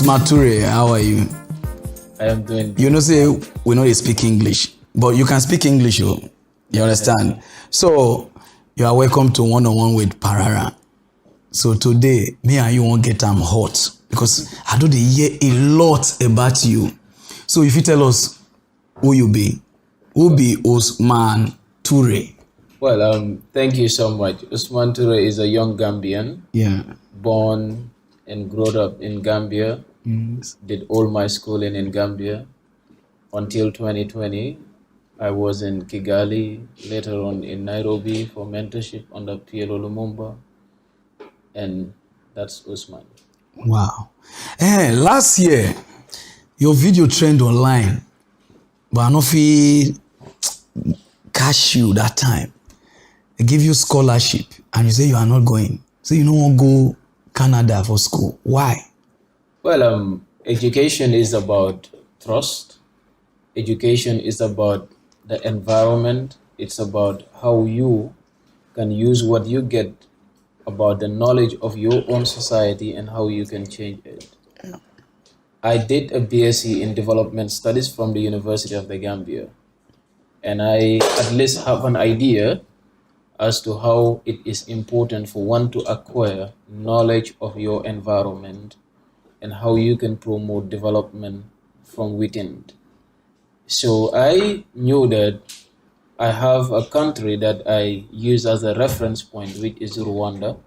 Osman Ture, how are you? I am doing. You know, say we know they speak English, but you can speak English, oh. You understand? So you are welcome to one-on-one with Parara. So today, me and you won't get hot because I do hear a lot about you. So if you tell us who you be, who be Osman Ture? Well, thank you so much. Usman Ture is a young Gambian. Yeah. Born and grew up in Gambia. Yes. Did all my schooling in Gambia until 2020. I was in Kigali, later on in Nairobi for mentorship under PLO Lumumba. And that's Usman. Wow. Last year, your video trend online, but I don't feel cash you that time. They give you scholarship and you say you are not going. So you don't want to go Canada for school. Why? Well, education is about trust. Education is about the environment. It's about how you can use what you get about the knowledge of your own society and how you can change it. Yeah. I did a BSc in development studies from the University of the Gambia. And I at least have an idea as to how it is important for one to acquire knowledge of your environment and how you can promote development from within. So I knew that I have a country that I use as a reference point, which is Rwanda.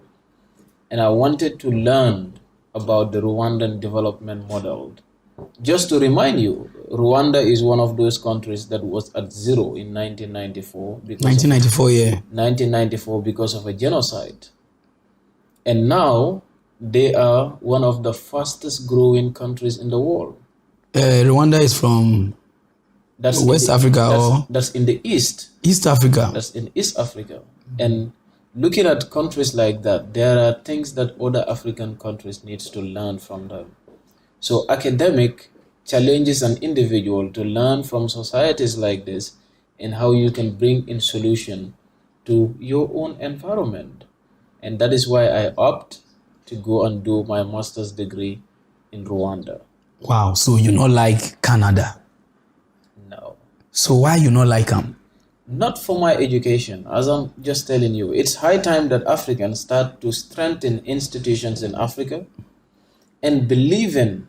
And I wanted to learn about the Rwandan development model. Just to remind you, Rwanda is one of those countries that was at zero in 1994. 1994 because of a genocide. And now they are one of the fastest growing countries in the world. Rwanda is from West Africa that's in the East. East Africa. That's in East Africa. And looking at countries like that, there are things that other African countries need to learn from them. So academic challenges an individual to learn from societies like this and how you can bring in solution to your own environment. And that is why I opt to go and do my master's degree in Rwanda. Wow, so you not like Canada? No. So why you not like them? Not for my education, as I'm just telling you. It's high time that Africans start to strengthen institutions in Africa and believe in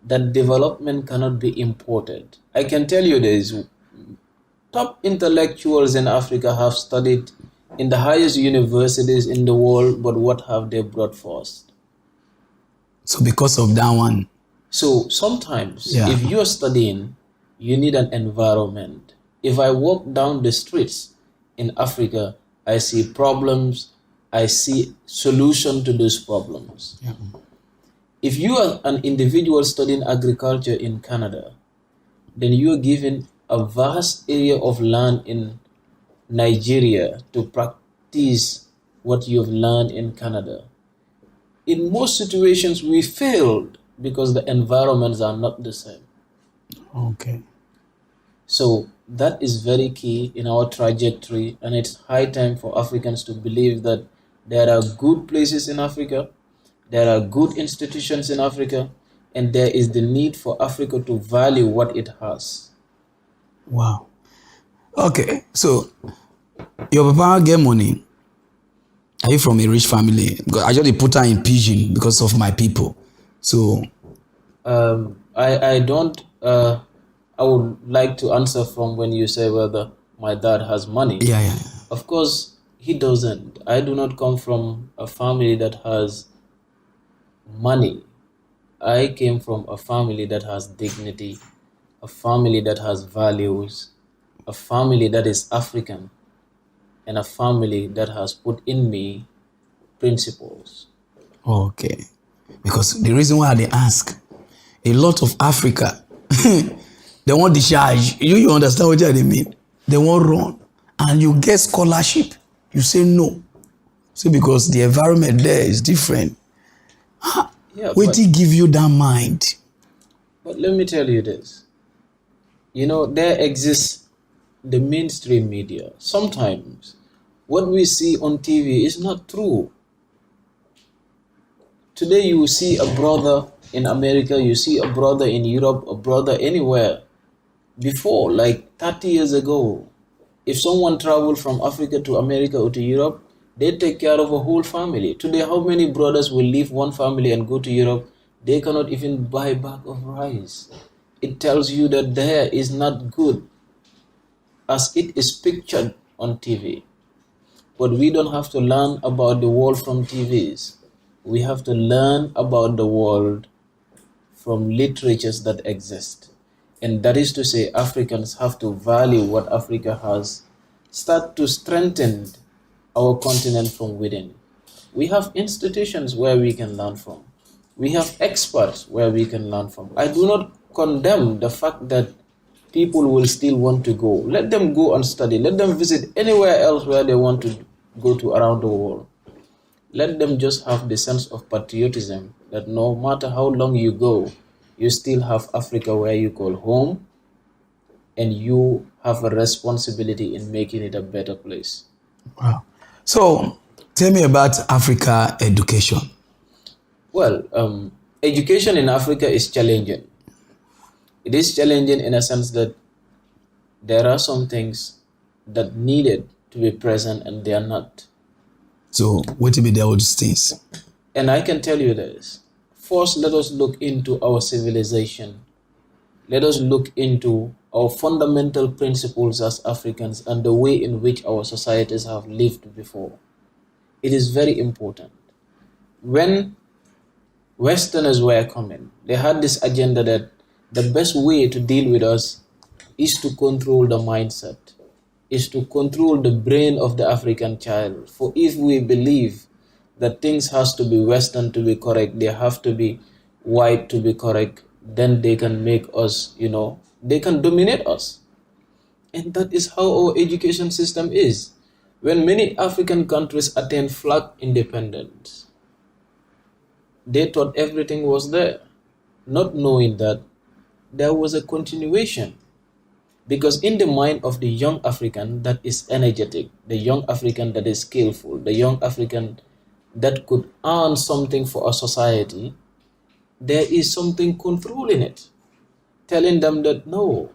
that development cannot be imported. I can tell you this, top intellectuals in Africa have studied in the highest universities in the world, but what have they brought forth? So because of that one. So sometimes if you're studying, you need an environment. If I walk down the streets in Africa, I see problems, I see solution to those problems. Yeah. If you are an individual studying agriculture in Canada, then you are given a vast area of land in Nigeria to practice what you have learned in Canada. In most situations, we failed because the environments are not the same. Okay. So that is very key in our trajectory, and it's high time for Africans to believe that there are good places in Africa, there are good institutions in Africa, and there is the need for Africa to value what it has. Wow. Okay, so your papa get money. Are you from a rich family? Because I just put her in pidgin because of my people. So I don't. I would like to answer from when you say whether my dad has money. Yeah. Of course, he doesn't. I do not come from a family that has money. I came from a family that has dignity, a family that has values, a family that is African, and a family that has put in me principles. Okay. Because the reason why they ask, a lot of Africa, they want discharge. You understand what they mean? They want run. And you get scholarship. You say no. See, because the environment there is different. What did give you that mind? But let me tell you this. You know, there exists the mainstream media. Sometimes what we see on TV is not true. Today you will see a brother in America, you see a brother in Europe, a brother anywhere. Before, like 30 years ago, if someone traveled from Africa to America or to Europe, they take care of a whole family. Today, how many brothers will leave one family and go to Europe? They cannot even buy a bag of rice. It tells you that there is not good as it is pictured on TV. But we don't have to learn about the world from TVs. We have to learn about the world from literatures that exist. And that is to say, Africans have to value what Africa has, start to strengthen our continent from within. We have institutions where we can learn from. We have experts where we can learn from. I do not condemn the fact that people will still want to go. Let them go and study. Let them visit anywhere else where they want to go to around the world. Let them just have the sense of patriotism that no matter how long you go, you still have Africa where you call home, and you have a responsibility in making it a better place. Wow. So tell me about Africa education. Well, education in Africa is challenging. It is challenging in a sense that there are some things that needed to be present and they are not. So what will be those things? And I can tell you this. First, let us look into our civilization. Let us look into our fundamental principles as Africans and the way in which our societies have lived before. It is very important. When Westerners were coming, they had this agenda that the best way to deal with us is to control the mindset, is to control the brain of the African child. For if we believe that things has to be Western to be correct, they have to be white to be correct, then they can make us, they can dominate us. And that is how our education system is. When many African countries attained flag independence, they thought everything was there, not knowing that there was a continuation. Because in the mind of the young African that is energetic, the young African that is skillful, the young African that could earn something for a society, there is something controlling it, telling them that no,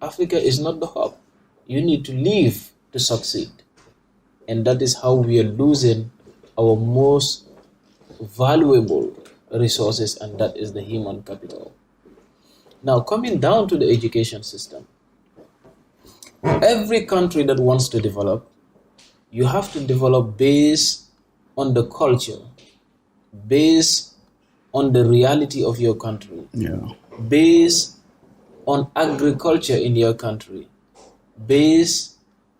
Africa is not the hub. You need to leave to succeed. And that is how we are losing our most valuable resources, and that is the human capital. Now, coming down to the education system, every country that wants to develop, you have to develop based on the culture, based on the reality of your country, based on agriculture in your country, based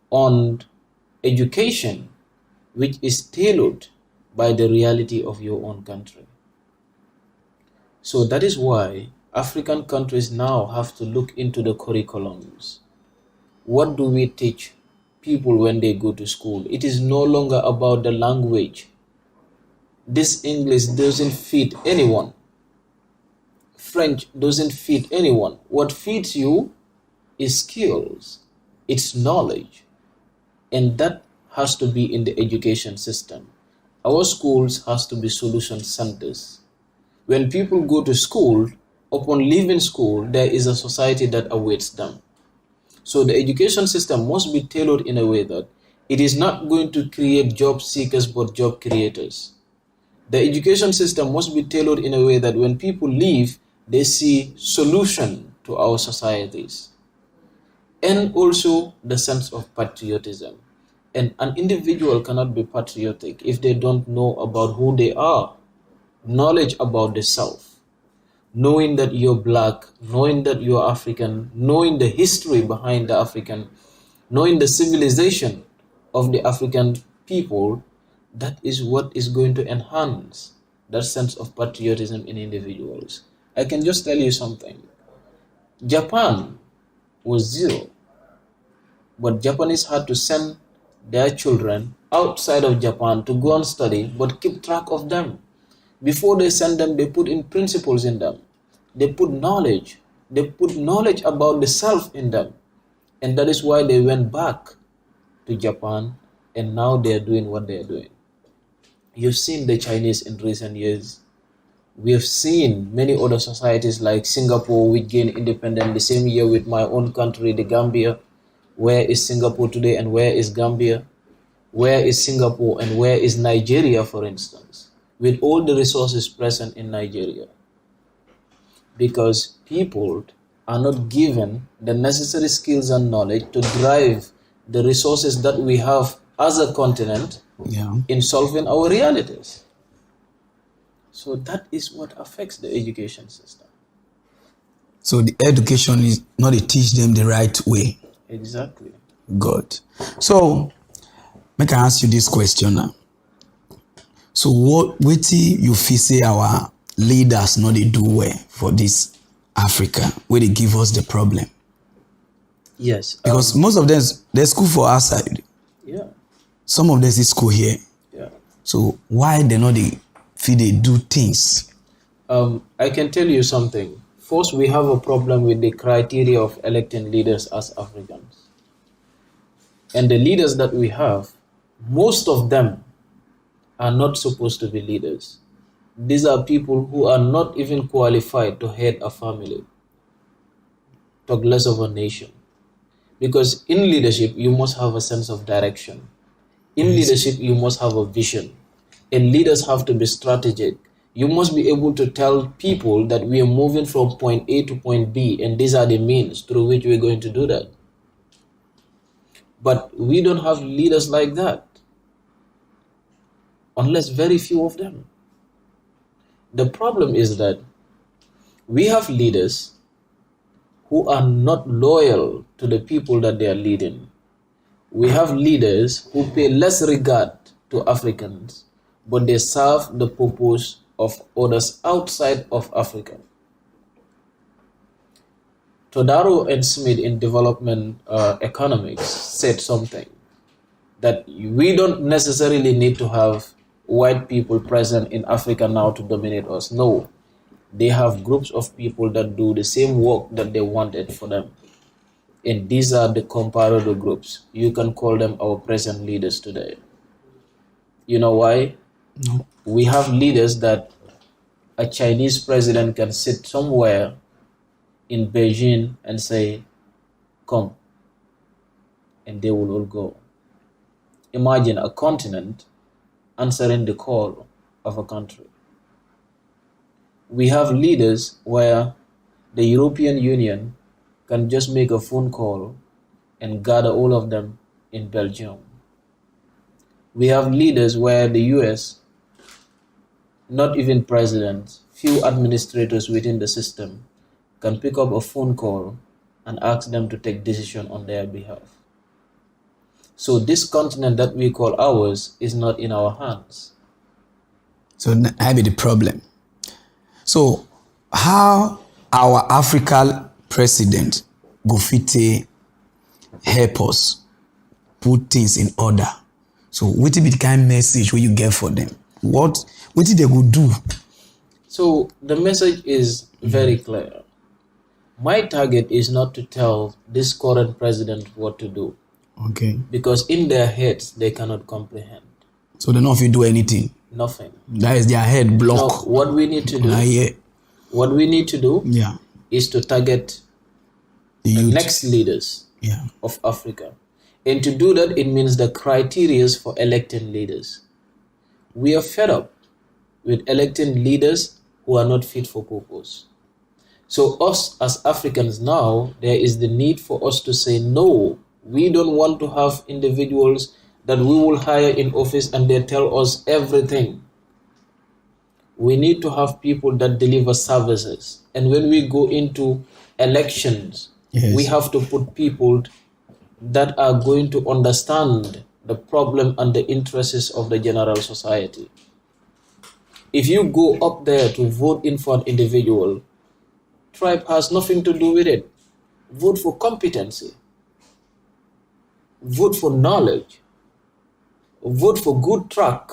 on education, which is tailored by the reality of your own country. So that is why African countries now have to look into the curriculums. What do we teach people when they go to school? It is no longer about the language. This English doesn't fit anyone. French doesn't fit anyone. What fits you is skills, it's knowledge. And that has to be in the education system. Our schools has to be solution centers. When people go to school, upon leaving school, there is a society that awaits them. So the education system must be tailored in a way that it is not going to create job seekers but job creators. The education system must be tailored in a way that when people leave, they see solution to our societies. And also the sense of patriotism. And an individual cannot be patriotic if they don't know about who they are. Knowledge about the self. Knowing that you're black, knowing that you're African, knowing the history behind the African, knowing the civilization of the African people, that is what is going to enhance that sense of patriotism in individuals. I can just tell you something. Japan was zero, but Japanese had to send their children outside of Japan to go and study, but keep track of them. Before they send them, they put in principles in them. They put knowledge. They put knowledge about the self in them. And that is why they went back to Japan, and now they are doing what they are doing. You've seen the Chinese in recent years. We have seen many other societies like Singapore, which gained independence the same year with my own country, the Gambia. Where is Singapore today and where is Gambia? Where is Singapore and where is Nigeria, for instance, with all the resources present in Nigeria? Because people are not given the necessary skills and knowledge to drive the resources that we have as a continent in solving our realities. So that is what affects the education system. So the education is not to teach them the right way. Exactly. Good. So, make I ask you this question now. So, what you feel say our leaders not they do well for this Africa, where they give us the problem? Yes. Because most of them, they school for outside. Yeah. Some of them is school here. Yeah. So, why they not feel they do things? I can tell you something. First, we have a problem with the criteria of electing leaders as Africans. And the leaders that we have, most of them are not supposed to be leaders. These are people who are not even qualified to head a family, talk less of a nation. Because in leadership, you must have a sense of direction. In leadership, you must have a vision. And leaders have to be strategic. You must be able to tell people that we are moving from point A to point B, and these are the means through which we're going to do that. But we don't have leaders like that, unless very few of them. The problem is that we have leaders who are not loyal to the people that they are leading. We have leaders who pay less regard to Africans, but they serve the purpose of others outside of Africa. Todaro and Smith in development economics said something that we don't necessarily need to have white people present in Africa now to dominate us. No, they have groups of people that do the same work that they wanted for them. And these are the comparable groups. You can call them our present leaders today. You know why? No. We have leaders that a Chinese president can sit somewhere in Beijing and say, come, and they will all go. Imagine a continent answering the call of a country. We have leaders where the European Union can just make a phone call and gather all of them in Belgium. We have leaders where the US, not even presidents, few administrators within the system can pick up a phone call and ask them to take decision on their behalf. So this continent that we call ours is not in our hands. So that be the problem. So how our African president go fit help us put things in order? So what be the kind of message will you get for them? What did they go do? So the message is very clear. My target is not to tell this current president what to do. Okay. Because in their heads, they cannot comprehend. So they don't know if you do anything. Nothing. That is their head block. Now, what we need to do, Yeah. is to target The the youth. next leaders Yeah. of Africa. And to do that, it means the criteria for electing leaders. We are fed up with electing leaders who are not fit for purpose. So us as Africans now, there is the need for us to say, no, we don't want to have individuals that we will hire in office and they tell us everything. We need to have people that deliver services. And when we go into elections, Yes. we have to put people that are going to understand the problem and the interests of the general society. If you go up there to vote in for an individual, tribe has nothing to do with it. Vote for competency. Vote for knowledge. Vote for good track.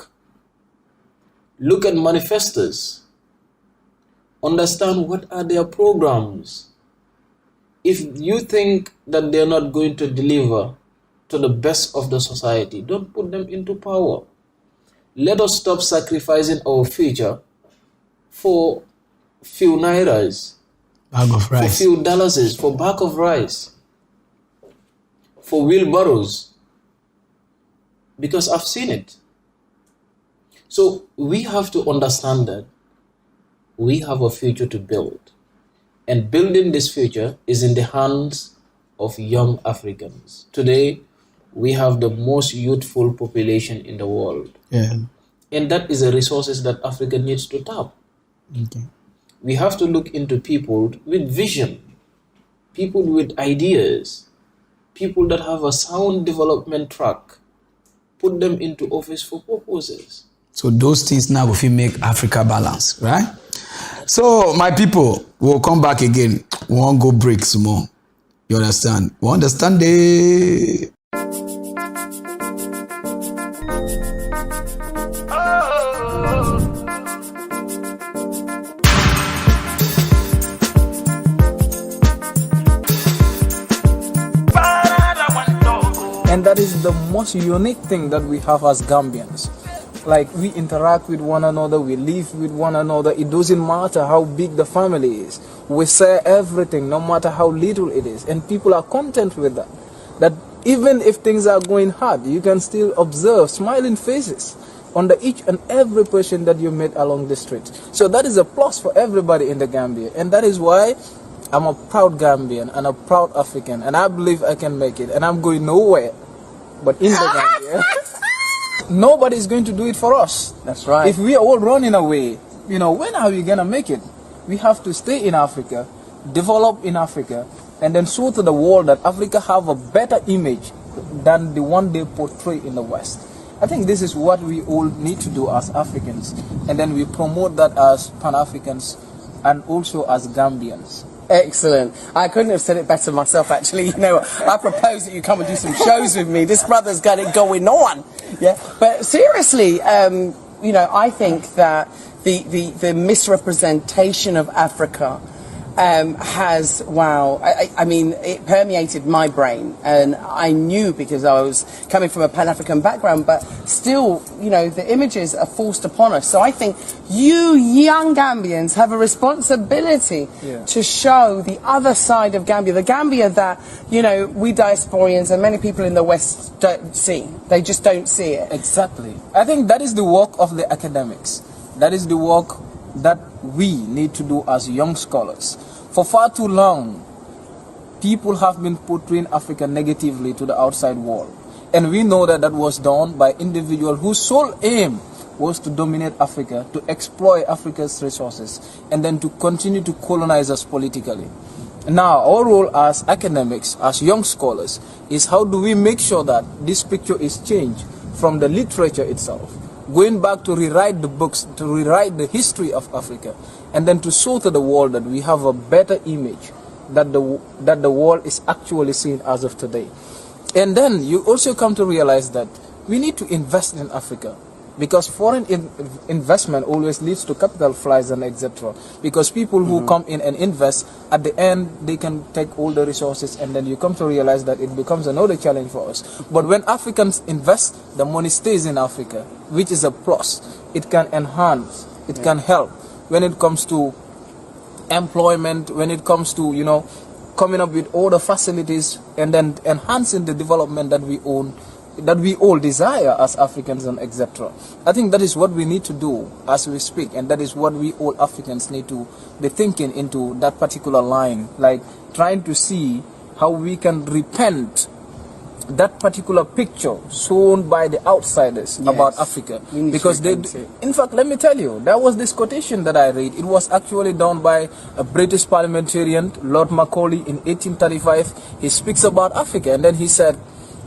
Look at manifestos. Understand what are their programs. If you think that they're not going to deliver to the best of the society, don't put them into power. Let us stop sacrificing our future for few nairas, Bag of for rice. few dollars, for bag of rice, for wheelbarrows, because I've seen it. So we have to understand that we have a future to build. And building this future is in the hands of young Africans. Today, we have the most youthful population in the world. Yeah. And that is a resources that Africa needs to tap. Okay. We have to look into people with vision, people with ideas, people that have a sound development track, put them into office for purposes. So those things now will make Africa balance, right? So my people, we'll come back again. We won't go break some more. You understand? We understand the... And that is the most unique thing that we have as Gambians. Like, we interact with one another, we live with one another. It doesn't matter how big the family is. We share everything, no matter how little it is. And people are content with that. That even if things are going hard, you can still observe smiling faces under each and every person that you meet along the street. So that is a plus for everybody in the Gambia. And that is why I'm a proud Gambian and a proud African. And I believe I can make it. And I'm going nowhere but in the Gambia. Nobody is going to do it for us. That's right. If we are all running away, when are we going to make it? We have to stay in Africa, develop in Africa, and then show to the world that Africa have a better image than the one they portray in the West. I think this is what we all need to do as Africans. And then we promote that as Pan-Africans and also as Gambians. Excellent. I couldn't have said it better myself, actually. I propose that you come and do some shows with me. This brother's got it going on. Yeah. But seriously, I think that the misrepresentation of Africa has, it permeated my brain. And I knew, because I was coming from a Pan-African background, but still, the images are forced upon us. So I think you young Gambians have a responsibility to show the other side of Gambia, the Gambia that, we diasporians and many people in the West don't see. They just don't see it. Exactly. I think that is the work of the academics. That is the work that we need to do as young scholars. For far too long, people have been portraying Africa negatively to the outside world. And we know that that was done by individuals whose sole aim was to dominate Africa, to exploit Africa's resources, and then to continue to colonize us politically. Now, our role as academics, as young scholars, is how do we make sure that this picture is changed from the literature itself, going back to rewrite the books, to rewrite the history of Africa, and then to show to the world that we have a better image that the world is actually seeing as of today. And then you also come to realize that we need to invest in Africa, because foreign investment always leads to capital flies and etc. Because people who come in and invest, at the end they can take all the resources, and then you come to realize that it becomes another challenge for us. But when Africans invest, the money stays in Africa, which is a plus. It can enhance, it can help when it comes to employment, when it comes to coming up with all the facilities and then enhancing the development that we own, that we all desire as Africans and etc. I think that is what we need to do as we speak, and that is what we all Africans need to be thinking into that particular line, like trying to see how we can repent that particular picture shown by the outsiders about Africa. Because in fact, let me tell you, there was this quotation that I read. It was actually done by a British parliamentarian, Lord Macaulay, in 1835. He speaks about Africa, and then he said,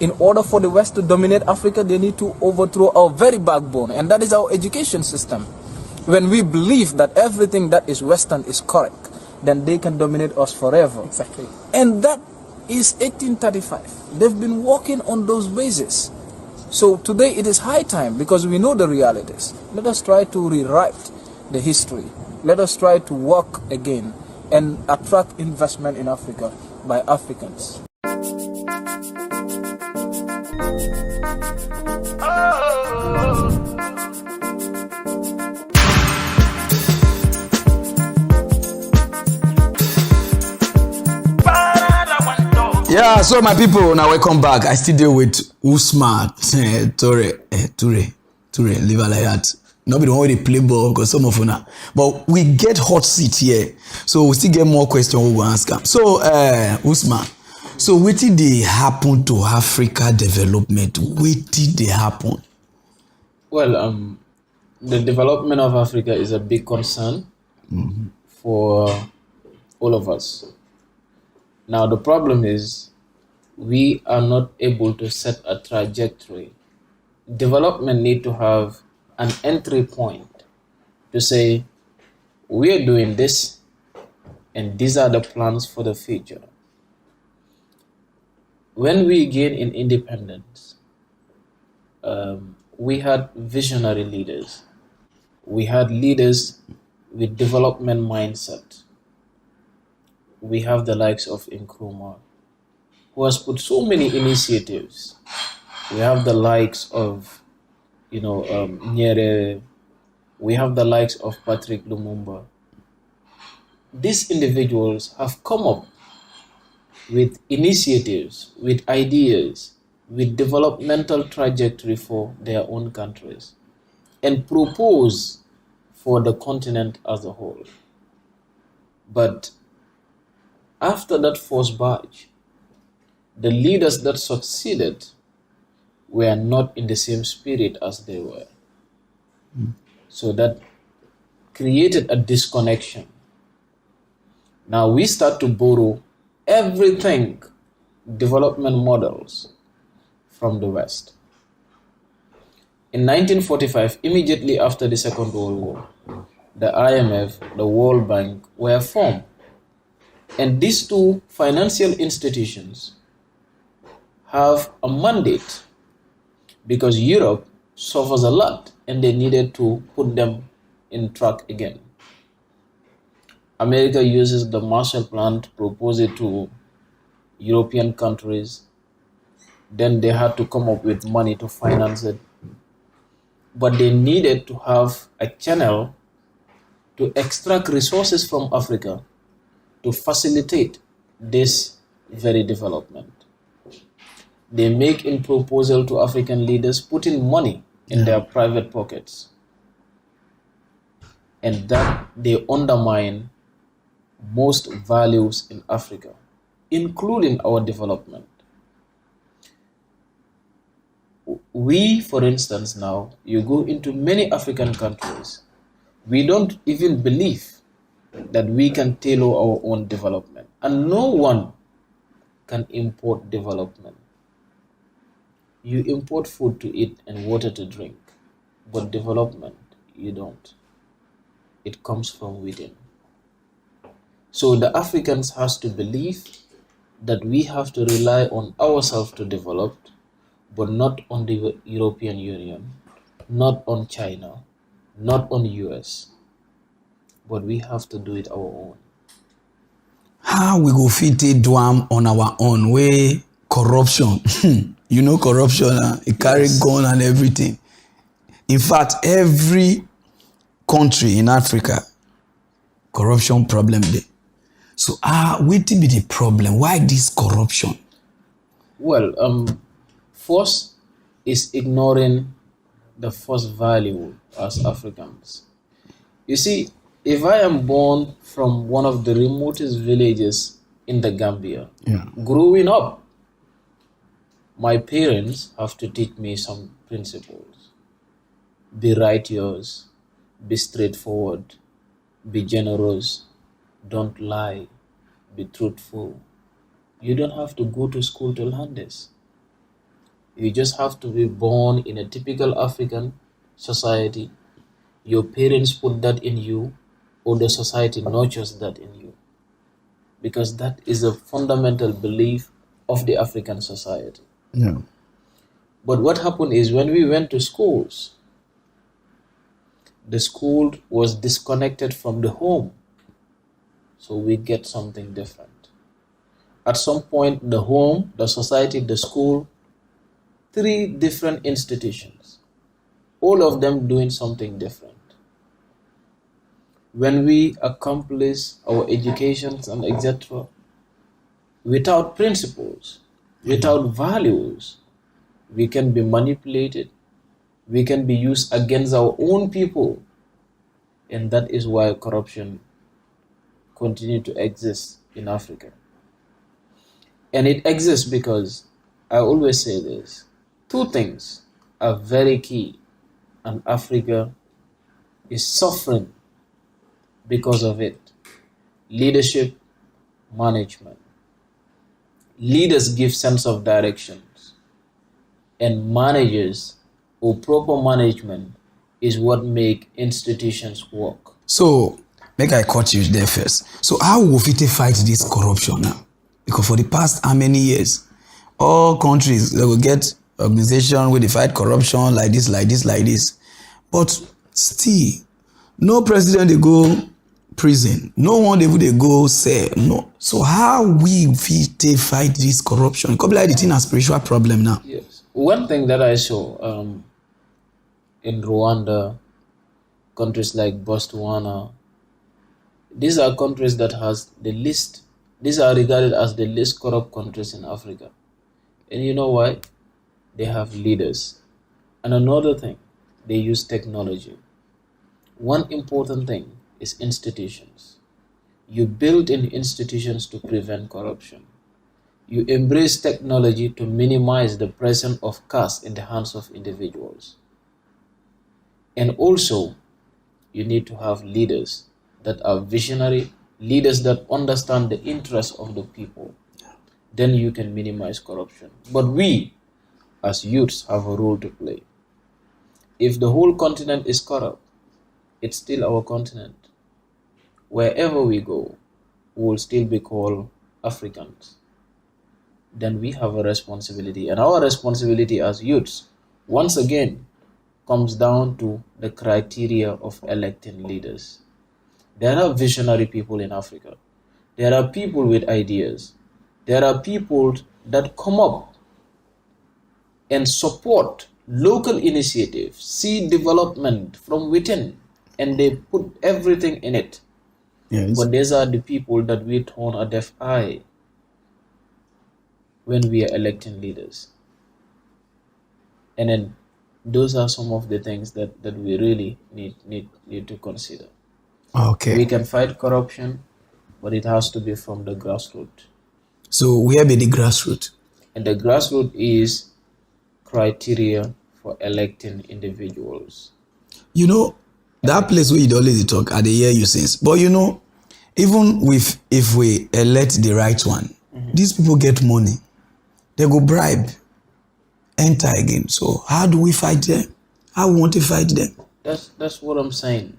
in order for the West to dominate Africa, they need to overthrow our very backbone, and that is our education system. When we believe that everything that is Western is correct, then they can dominate us forever. Exactly. And that is 1835. They've been working on those bases. So today it is high time, because we know the realities. Let us try to rewrite the history. Let us try to work again and attract investment in Africa by Africans. Yeah, so my people, now welcome back. I still deal with Usman Toure, leave her like that. Nobody want to play ball because some of una. But we get hot seat here, so we still get more questions we will ask him. So, Usman, so what did they happen to Africa development? What did they happen? Well, the development of Africa is a big concern for all of us. Now, the problem is we are not able to set a trajectory. Development need to have an entry point to say, we are doing this, and these are the plans for the future. When we gained in independence, we had visionary leaders. We had leaders with development mindset. We have the likes of Nkrumah, who has put so many initiatives. We have the likes of, Nyerere. We have the likes of Patrick Lumumba. These individuals have come up with initiatives, with ideas, with developmental trajectory for their own countries, and propose for the continent as a whole. But after that first batch, the leaders that succeeded were not in the same spirit as they were. So that created a disconnection. Now we start to borrow everything, development models, from the West. In 1945, immediately after the Second World War, the IMF, the World Bank were formed. And these two financial institutions have a mandate because Europe suffers a lot and they needed to put them in track again. America uses the Marshall Plan to propose it to European countries. Then they had to come up with money to finance it. But they needed to have a channel to extract resources from Africa to facilitate this very development. They make in proposal to African leaders putting money in their private pockets. And that they undermine most values in Africa, including our development. We, for instance, now, you go into many African countries, we don't even believe that we can tailor our own development. And no one can import development. You import food to eat and water to drink, but development, you don't. It comes from within. So the Africans has to believe that we have to rely on ourselves to develop, but not on the European Union, not on China, not on the US, but we have to do it our own. How we go fit it do am on our own way? Corruption. You know corruption, it carry gun and everything. In fact, every country in Africa, corruption problem there. So what be the problem? Why this corruption? Well, first is ignoring the first value as Africans. You see, if I am born from one of the remotest villages in the Gambia, growing up, my parents have to teach me some principles. Be righteous, be straightforward, be generous, don't lie, be truthful. You don't have to go to school to learn this. You just have to be born in a typical African society. Your parents put that in you, or the society nurtures that in you. Because that is a fundamental belief of the African society. Yeah. But what happened is when we went to schools, the school was disconnected from the home. So we get something different. At some point, the home, the society, the school, 3 different institutions, all of them doing something different. When we accomplish our educations and etc., Without principles, without values, we can be manipulated, we can be used against our own people. And that is why corruption continues to exist in Africa. And it exists because, I always say this, two things are very key, and Africa is suffering because of it. Leadership, management. Leaders give sense of directions, and managers or proper management is what make institutions work. So, make I cut you there first. So how will we fight this corruption now? Because for the past how many years, all countries, they will get organization where they fight corruption like this, like this, like this. But still, no president they go prison. No one they go cell. No. So how we fight this corruption? It could be like the thing a spiritual problem now. Yes. One thing that I saw in Rwanda, countries like Botswana, these are countries that has the least, these are regarded as the least corrupt countries in Africa. And you know why? They have leaders. And another thing, they use technology. One important thing is institutions. You build in institutions to prevent corruption. You embrace technology to minimize the presence of cash in the hands of individuals. And also, you need to have leaders that are visionary, leaders that understand the interests of the people. Then you can minimize corruption. But we, as youths, have a role to play. If the whole continent is corrupt, it's still our continent. Wherever we go, we will still be called Africans. Then we have a responsibility. And our responsibility as youths, once again, comes down to the criteria of electing leaders. There are visionary people in Africa. There are people with ideas. There are people that come up and support local initiatives, see development from within, and they put everything in it. Yes. But these are the people that we turn a deaf eye when we are electing leaders. And then those are some of the things that we really need to consider. Okay. We can fight corruption, but it has to be from the grassroots. So where be the grassroots? And the grassroots is criteria for electing individuals. You know, that place where you always talk, I dey hear you since. But you know, even if we elect the right one, these people get money. They go bribe, enter again. So how do we fight them? How we want to fight them? That's what I'm saying.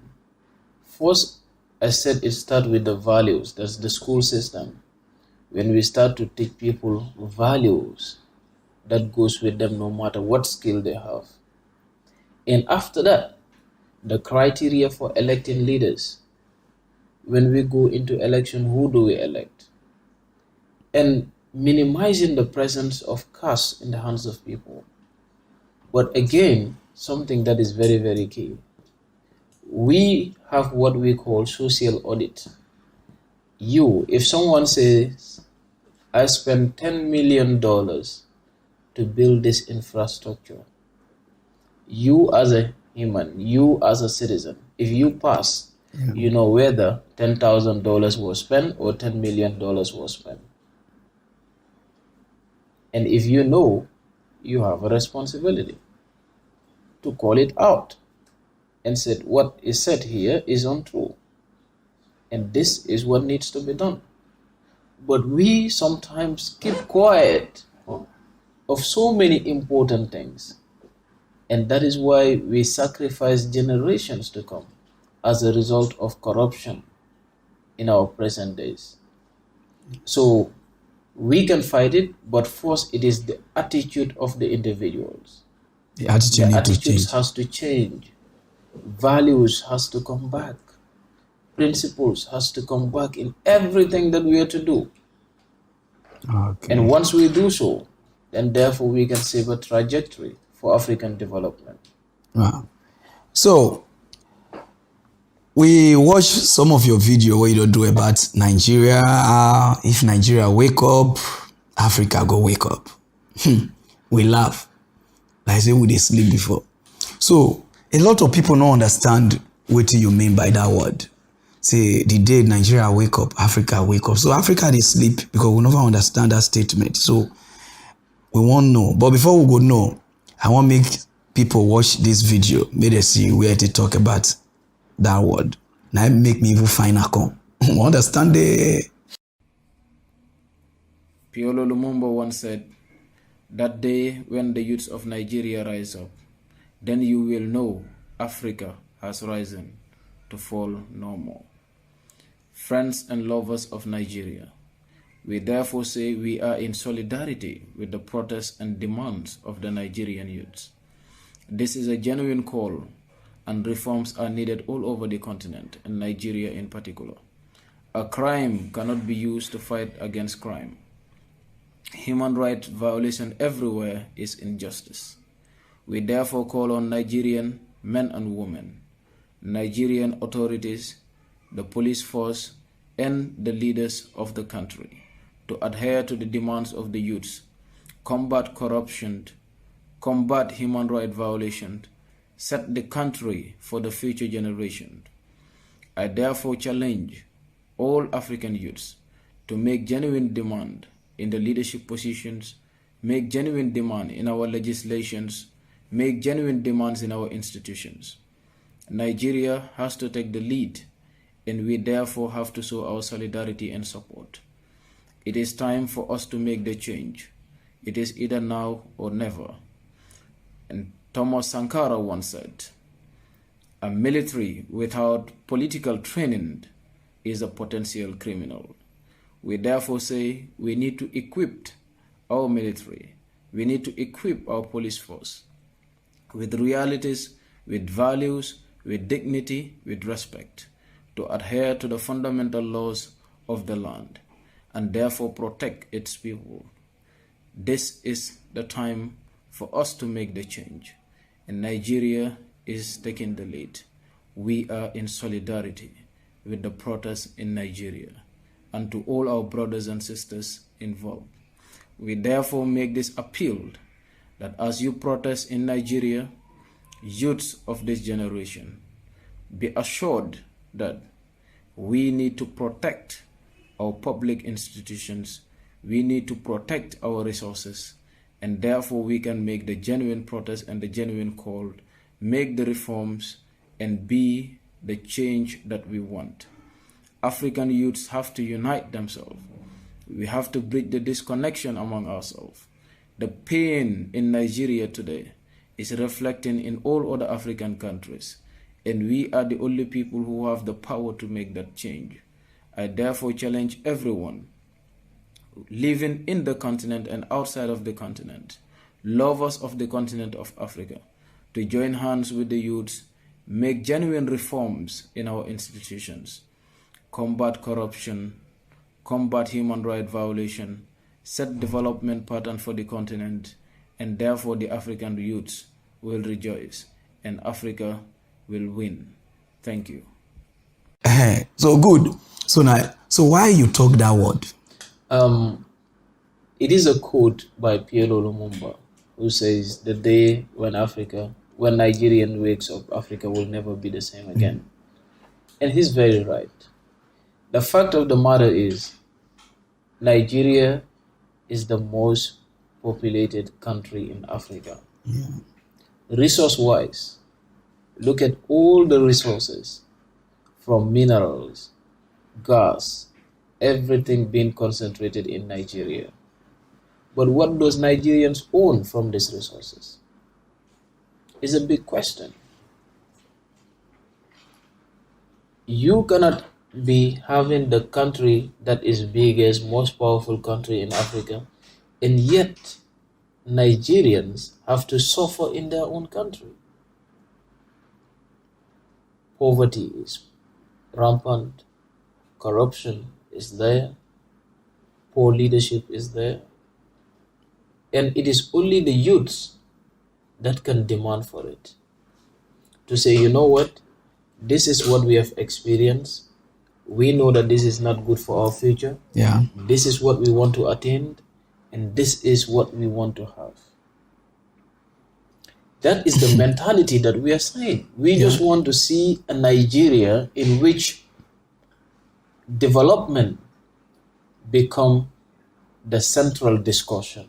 First, I said it starts with the values. That's the school system. When we start to teach people values, that goes with them no matter what skill they have. And after that, the criteria for electing leaders. When we go into election, who do we elect? And minimizing the presence of cash in the hands of people. But again, something that is very, very key. We have what we call social audit. If someone says, I spent $10 million to build this infrastructure, you as a human, you as a citizen, if you pass, you know whether $10,000 was spent or $10 million was spent. And if you know, you have a responsibility to call it out and say what is said here is untrue. And this is what needs to be done. But we sometimes keep quiet of so many important things. And that is why we sacrifice generations to come as a result of corruption in our present days. So we can fight it, but first it is the attitude of the individuals. The attitude The need to attitudes change. has to change. Values has to come back. Principles has to come back in everything that we are to do. Okay. And once we do so, then therefore we can save a trajectory for African development. Wow. So We watch some of your video where you don't do about Nigeria. If Nigeria wake up, Africa go wake up. We laugh. Like I say, we dey sleep before. So a lot of people don't understand what you mean by that word. Say the day Nigeria wake up, Africa wake up. So Africa dey sleep because we never understand that statement. So we won't know. But before we go know, I want make people watch this video. May they see where they talk about that word. Now make me even find a come. Understand the Piolo Lumumba once said, "That day when the youths of Nigeria rise up, then you will know Africa has risen to fall no more." Friends and lovers of Nigeria, we therefore say we are in solidarity with the protests and demands of the Nigerian youths. This is a genuine call, and reforms are needed all over the continent, and Nigeria in particular. A crime cannot be used to fight against crime. Human rights violation everywhere is injustice. We therefore call on Nigerian men and women, Nigerian authorities, the police force, and the leaders of the country to adhere to the demands of the youths, combat corruption, combat human rights violations, set the country for the future generation. I therefore challenge all African youths to make genuine demand in the leadership positions, make genuine demand in our legislations, make genuine demands in our institutions. Nigeria has to take the lead, and we therefore have to show our solidarity and support. It is time for us to make the change. It is either now or never. And Thomas Sankara once said, "A military without political training is a potential criminal." We therefore say we need to equip our military, we need to equip our police force with realities, with values, with dignity, with respect, to adhere to the fundamental laws of the land and therefore protect its people. This is the time for us to make the change, and Nigeria is taking the lead. We are in solidarity with the protests in Nigeria and to all our brothers and sisters involved. We therefore make this appeal that as you protest in Nigeria, youths of this generation, be assured that we need to protect our public institutions, we need to protect our resources, and therefore we can make the genuine protest and the genuine call, make the reforms, and be the change that we want. African youths have to unite themselves. We have to bridge the disconnection among ourselves. The pain in Nigeria today is reflecting in all other African countries, and we are the only people who have the power to make that change. I therefore challenge everyone living in the continent and outside of the continent, lovers of the continent of Africa, to join hands with the youths, make genuine reforms in our institutions, combat corruption, combat human rights violation, set development pattern for the continent, and therefore the African youths will rejoice and Africa will win. Thank you. So good. So now, so why you talk that word? It is a quote by Piolo Lumumba, who says, "The day when Nigerian wakes up, Africa will never be the same again." And he's very right. The fact of the matter is, Nigeria is the most populated country in Africa. Resource-wise, look at all the resources, from minerals, gas, everything being concentrated in Nigeria. But what does Nigerians own from these resources? It's a big question. You cannot be having the country that is biggest, most powerful country in Africa, and yet Nigerians have to suffer in their own country. Poverty is rampant, corruption is there, poor leadership is there, and it is only the youths that can demand for it. To say, you know what, This is what we have experienced. We know that this is not good for our future. Yeah. This is what we want to attain, and this is what we want to have. That is the mentality that we are saying. We just want to see a Nigeria in which development become the central discussion.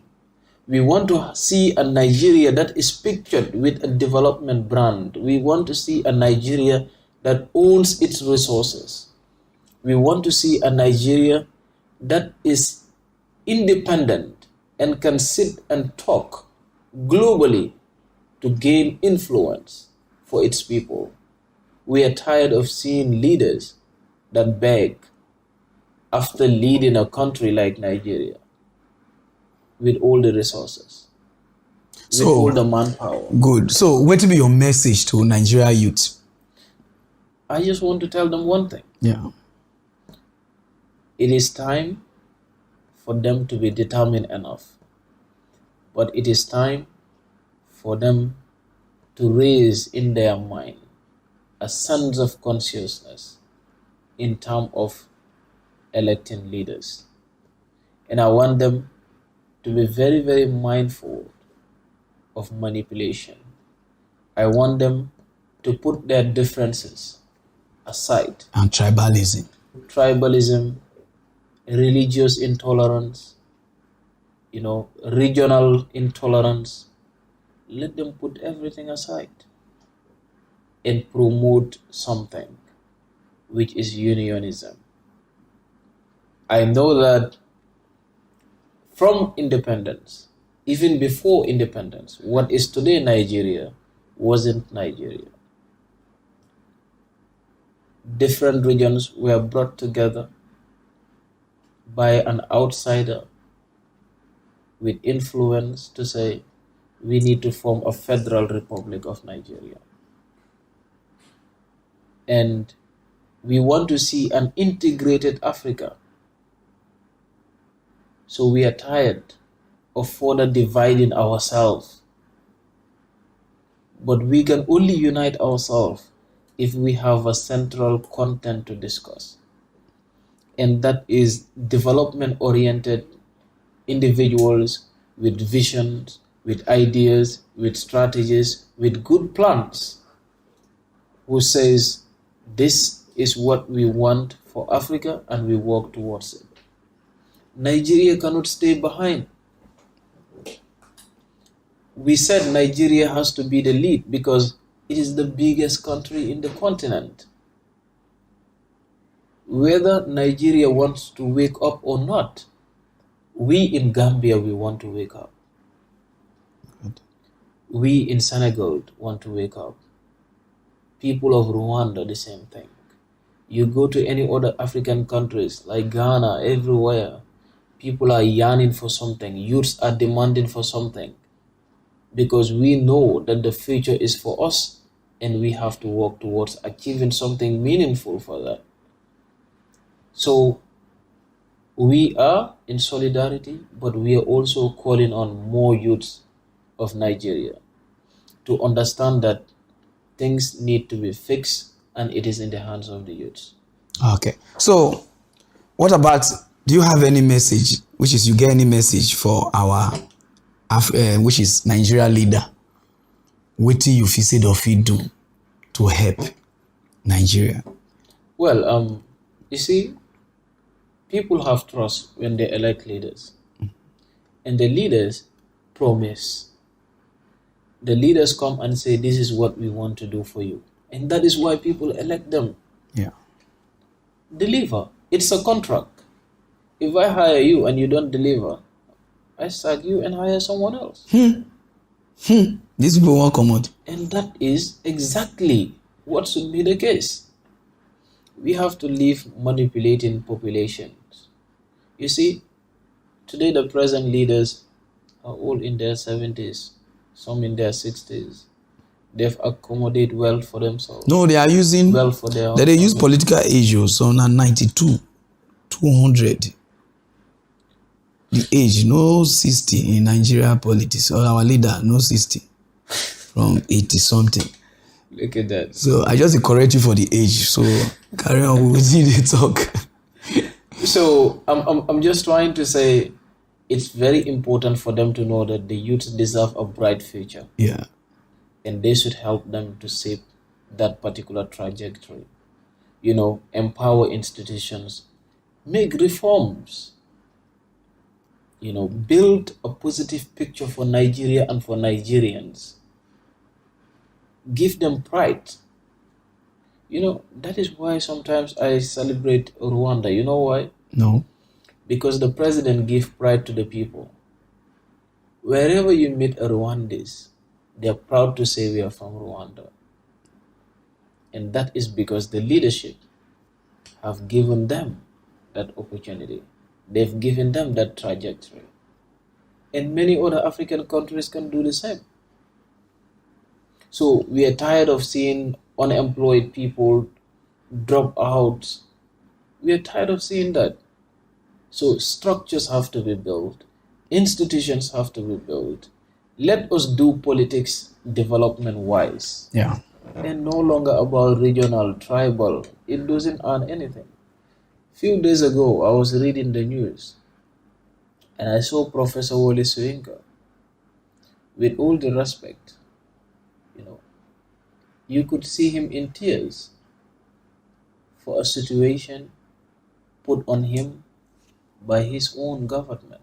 We want to see a Nigeria that is pictured with a development brand. We want to see a Nigeria that owns its resources. We want to see a Nigeria that is independent and can sit and talk globally to gain influence for its people. We are tired of seeing leaders that beg after leading a country like Nigeria with all the resources, with all the manpower. Good. So what will be your message to Nigeria youth? I just want to tell them one thing. Yeah. It is time for them to be determined enough. But it is time for them to raise in their mind a sense of consciousness in terms of electing leaders. And I want them to be very, very mindful of manipulation. I want them to put their differences aside. And tribalism. Tribalism, religious intolerance, regional intolerance. Let them put everything aside and promote something, which is unionism. I know that from independence, even before independence, what is today Nigeria wasn't Nigeria. Different regions were brought together by an outsider with influence to say, we need to form a federal republic of Nigeria. And we want to see an integrated Africa. So we are tired of further dividing ourselves. But we can only unite ourselves if we have a central content to discuss. And that is development-oriented individuals with visions, with ideas, with strategies, with good plans, who says, this is what we want for Africa and we work towards it. Nigeria cannot stay behind. We said Nigeria has to be the lead because it is the biggest country in the continent. Whether Nigeria wants to wake up or not, we in Gambia, we want to wake up. We in Senegal want to wake up. People of Rwanda, the same thing. You go to any other African countries like Ghana, everywhere, people are yearning for something. Youths are demanding for something. Because we know that the future is for us and we have to work towards achieving something meaningful for that. So we are in solidarity, but we are also calling on more youths of Nigeria to understand that things need to be fixed and it is in the hands of the youths. Okay. So what about, do you have any message, which is you get any message for our, which is Nigeria leader? What do you feel or do to help Nigeria? Well, you see, people have trust when they elect leaders. And the leaders promise. The leaders come and say, this is what we want to do for you. And that is why people elect them. Yeah. Deliver. It's a contract. If I hire you and you don't deliver, I sack you and hire someone else. These people won't come out. And that is exactly what should be the case. We have to leave manipulating populations. You see, today the present leaders are all in their 70s, some in their 60s. They've accommodated well for themselves. No, they are using, well for their they use political age, so now 92, 200. The age, no 60 in Nigeria politics, or our leader, no 60, from 80 something. Look at that. So I just correct you for the age. So carry on with the talk. So I'm just trying to say it's very important for them to know that the youth deserve a bright future, Yeah. and they should help them to shape that particular trajectory. You know, empower institutions, make reforms, you know, build a positive picture for Nigeria and for Nigerians. Give them pride. You know, that is why sometimes I celebrate Rwanda. You know why? No. Because the president gave pride to the people. Wherever you meet a Rwandese, they are proud to say we are from Rwanda. And that is because the leadership have given them that opportunity. They've given them that trajectory. And many other African countries can do the same. So we are tired of seeing unemployed people drop out. We are tired of seeing that. So structures have to be built. Institutions have to be built. Let us do politics development-wise. Yeah. And no longer about regional, tribal. It doesn't earn anything. Few days ago, I was reading the news and I saw Professor Wole Soyinka. With all the respect, you know, you could see him in tears for a situation put on him by his own government.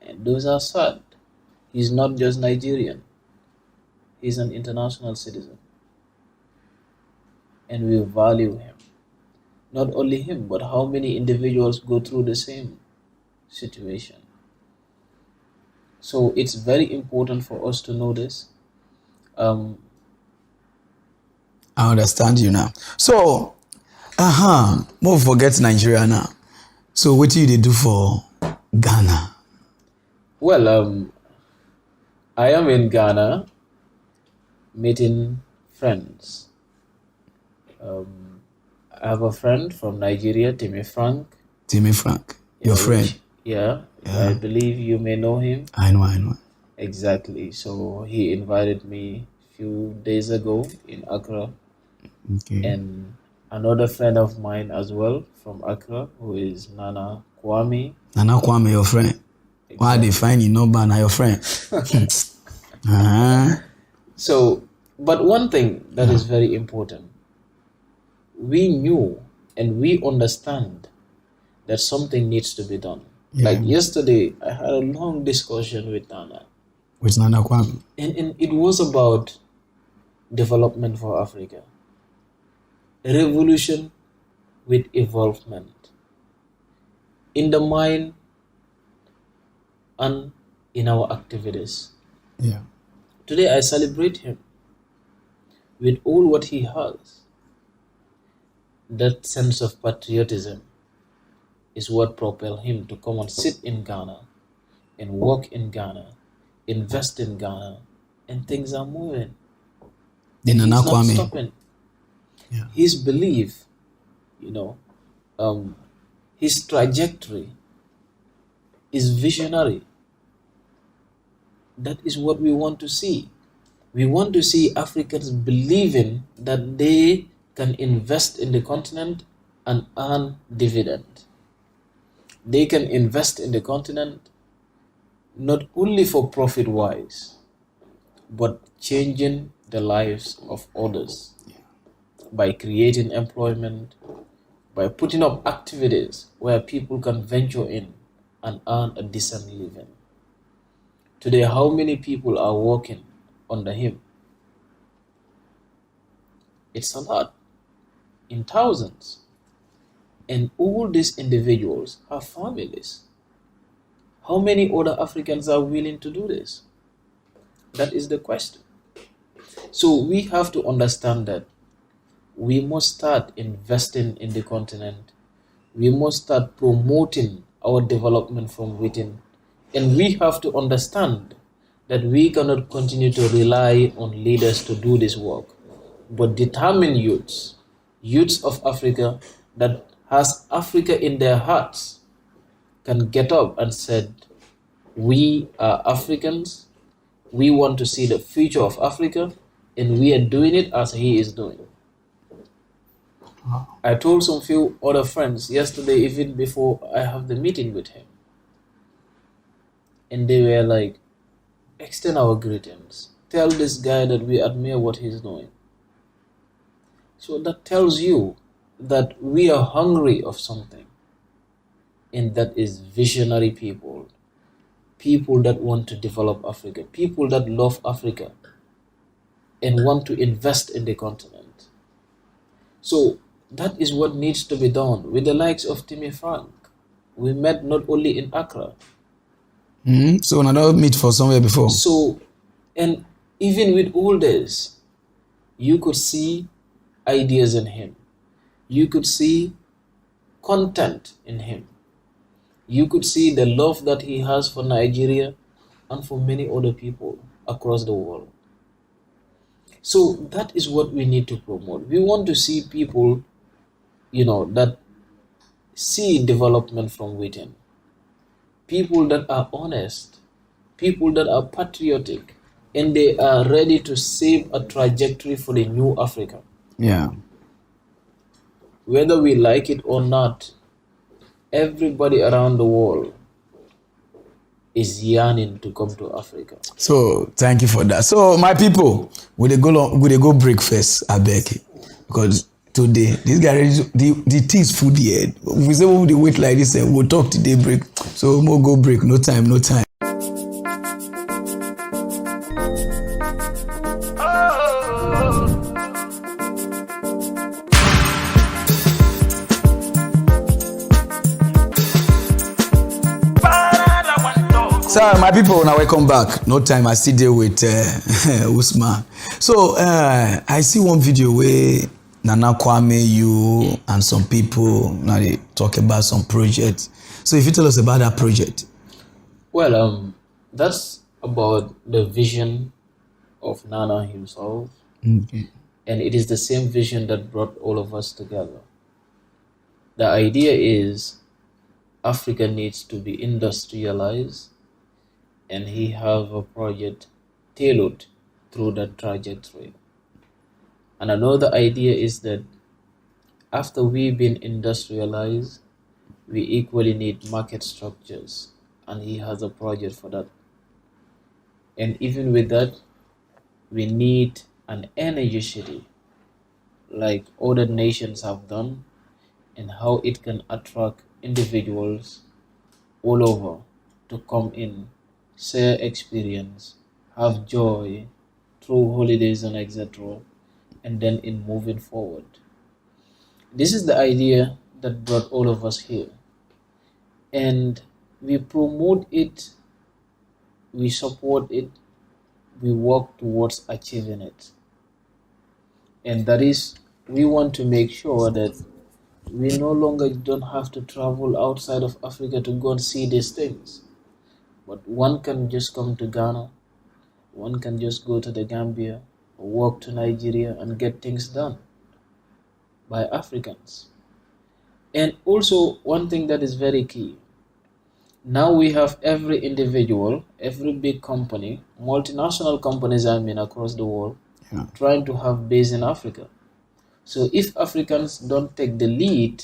And those are sad. He's not just Nigerian. He's an international citizen. And we value him. Not only him, but how many individuals go through the same situation. So it's very important for us to know this. I understand you now. So, more forget Nigeria now. So what do they do for Ghana? Well, I am in Ghana meeting friends. I have a friend from Nigeria, Timmy Frank. Timmy Frank, your friend. Yeah, I believe you may know him. I know. Exactly. So he invited me a few days ago in Accra. Okay. And another friend of mine as well from Accra, who is Nana Kwame. Nana Kwame, your friend. Why they find you number now your friend? So, but one thing that is very important, we knew and we understand that something needs to be done. Yeah. Like yesterday, I had a long discussion with Nana. With Nana Kwame. And it was about development for Africa. Revolution with evolvement. In the mind and in our activities. Yeah. Today I celebrate him with all what he has. That sense of patriotism is what propelled him to come and sit in Ghana and work in Ghana, invest in Ghana, and things are moving. The Nana He's not Kwame. stopping. Yeah. His belief, his trajectory is visionary. That is what we want to see. We want to see Africans believing that they can invest in the continent and earn dividend. They can invest in the continent not only for profit wise, but changing the lives of others by creating employment, by putting up activities where people can venture in and earn a decent living. Today, how many people are working under him? It's a lot, in thousands. And all these individuals have families. How many other Africans are willing to do this? That is the question. So we have to understand that we must start investing in the continent. We must start promoting our development from within. And we have to understand that we cannot continue to rely on leaders to do this work, but determined youths of Africa that has Africa in their hearts can get up and said, we are Africans, we want to see the future of Africa, and we are doing it as he is doing. I told some few other friends yesterday, even before I have the meeting with him, and they were like, extend our greetings. Tell this guy that we admire what he's doing. So that tells you that we are hungry of something, and that is visionary people, people that want to develop Africa, people that love Africa and want to invest in the continent. So that is what needs to be done with the likes of Timmy Frank. We met not only in Accra. So another meet for somewhere before. So, and even with all this, you could see ideas in him. You could see content in him. You could see the love that he has for Nigeria and for many other people across the world. So that is what we need to promote. We want to see people, that see development from within. People that are honest, people that are patriotic, and they are ready to save a trajectory for the new Africa. Yeah. Whether we like it or not, everybody around the world is yearning to come to Africa. So thank you for that. So my people, will they go break first? I beg, because today this guy the tea is food here. We say we wait like this and we'll talk today break. So we'll go break. No time. So my people, now welcome back. No time, I sit there with Usman. So I see one video where Nana Kwame, you and some people now they talk about some projects. So if you tell us about that project. Well, that's about the vision of Nana himself. Okay. And it is the same vision that brought all of us together. The idea is Africa needs to be industrialized, and he have a project tailored through that trajectory. And another idea is that after we've been industrialized, we equally need market structures, and he has a project for that. And even with that, we need an energy city like other nations have done, and how it can attract individuals all over to come in, share experience, have joy through holidays and etc., and then in moving forward. This is the idea that brought all of us here, and we promote it, we support it, we work towards achieving it. And that is, we want to make sure that we no longer don't have to travel outside of Africa to go and see these things. But one can just come to Ghana, one can just go to the Gambia, or walk to Nigeria and get things done by Africans. And also, one thing that is very key, now we have every individual, every big company, multinational companies across the world, trying to have base in Africa. So if Africans don't take the lead,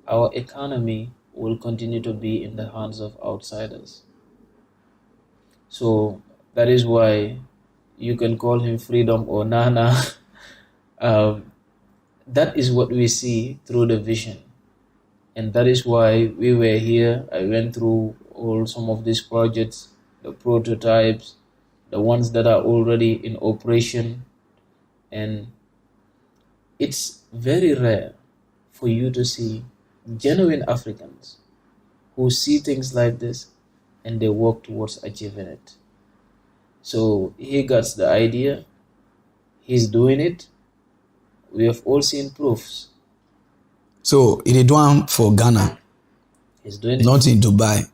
our economy will continue to be in the hands of outsiders. So that is why you can call him Freedom or Nana. That is what we see through the vision. And that is why we were here. I went through some of these projects, the prototypes, the ones that are already in operation. And it's very rare for you to see genuine Africans who see things like this and they work towards achieving it. So he got the idea, he's doing it. We have all seen proofs. So it is done for Ghana. He's doing it. Not in Dubai.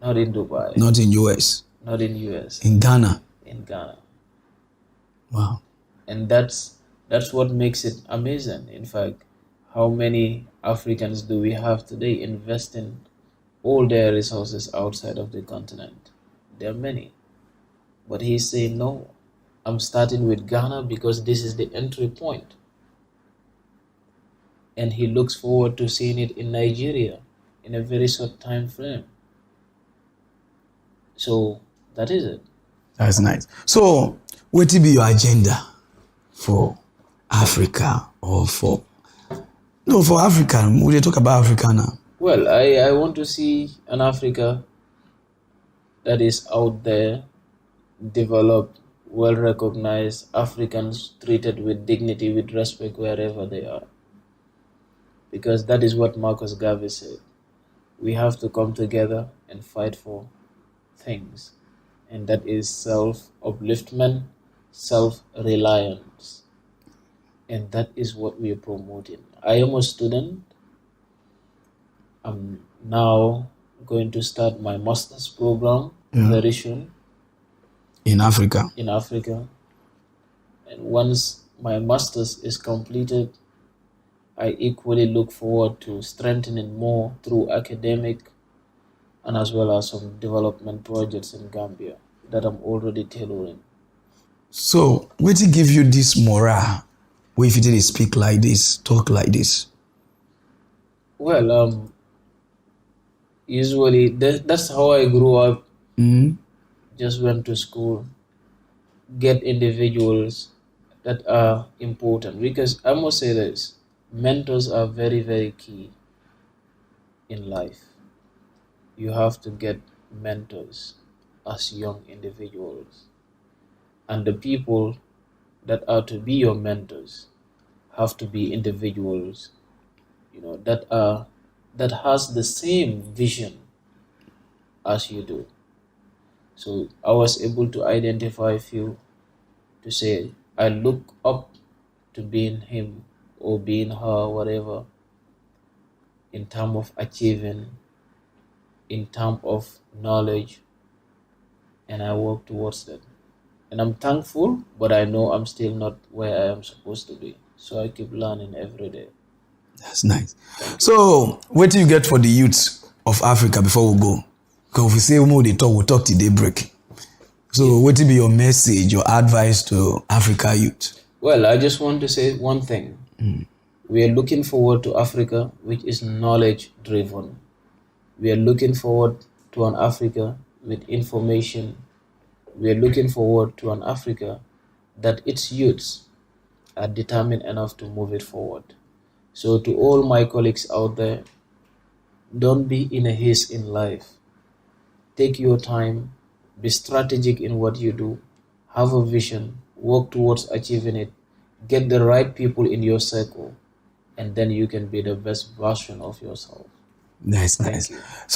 Not in Dubai. Not in US. Not in US. In Ghana. In Ghana. Wow. And that's what makes it amazing. In fact, how many Africans do we have today investing all their resources outside of the continent? There are many. But he's saying, no, I'm starting with Ghana because this is the entry point. And he looks forward to seeing it in Nigeria in a very short time frame. So that is it. That's nice. So, what will be your agenda for Africa or for... No, for Africa. We talk about Africa now. Well, I want to see an Africa that is out there, developed, well recognized, Africans treated with dignity, with respect wherever they are. Because that is what Marcus Garvey said. We have to come together and fight for things. And that is self-upliftment, self-reliance. And that is what we are promoting. I am a student. I'm now going to start my master's program very soon. In Africa. In Africa. And once my master's is completed, I equally look forward to strengthening more through academic and as well as some development projects in Gambia that I'm already tailoring. So, what will give you this morale? If you did speak like this, talk like this? Well, usually that's how I grew up. Just went to school, get individuals that are important. Because I must say this, mentors are very, very key in life. You have to get mentors as young individuals. And the people that are to be your mentors have to be individuals, that has the same vision as you do. So I was able to identify a few to say, I look up to being him or being her, whatever, in terms of achieving, in terms of knowledge, and I work towards that. And I'm thankful, but I know I'm still not where I am supposed to be. So I keep learning every day. That's nice. So, what do you get for the youth of Africa before we go? Because if we say we'll talk till daybreak. So, what will be your message, your advice to Africa youth? Well, I just want to say one thing. We are looking forward to Africa, which is knowledge-driven. We are looking forward to an Africa with information. We are looking forward to an Africa that its youths are determined enough to move it forward. So to all my colleagues out there, don't be in a haste in life. Take your time, be strategic in what you do, have a vision, work towards achieving it, get the right people in your circle, and then you can be the best version of yourself. Nice.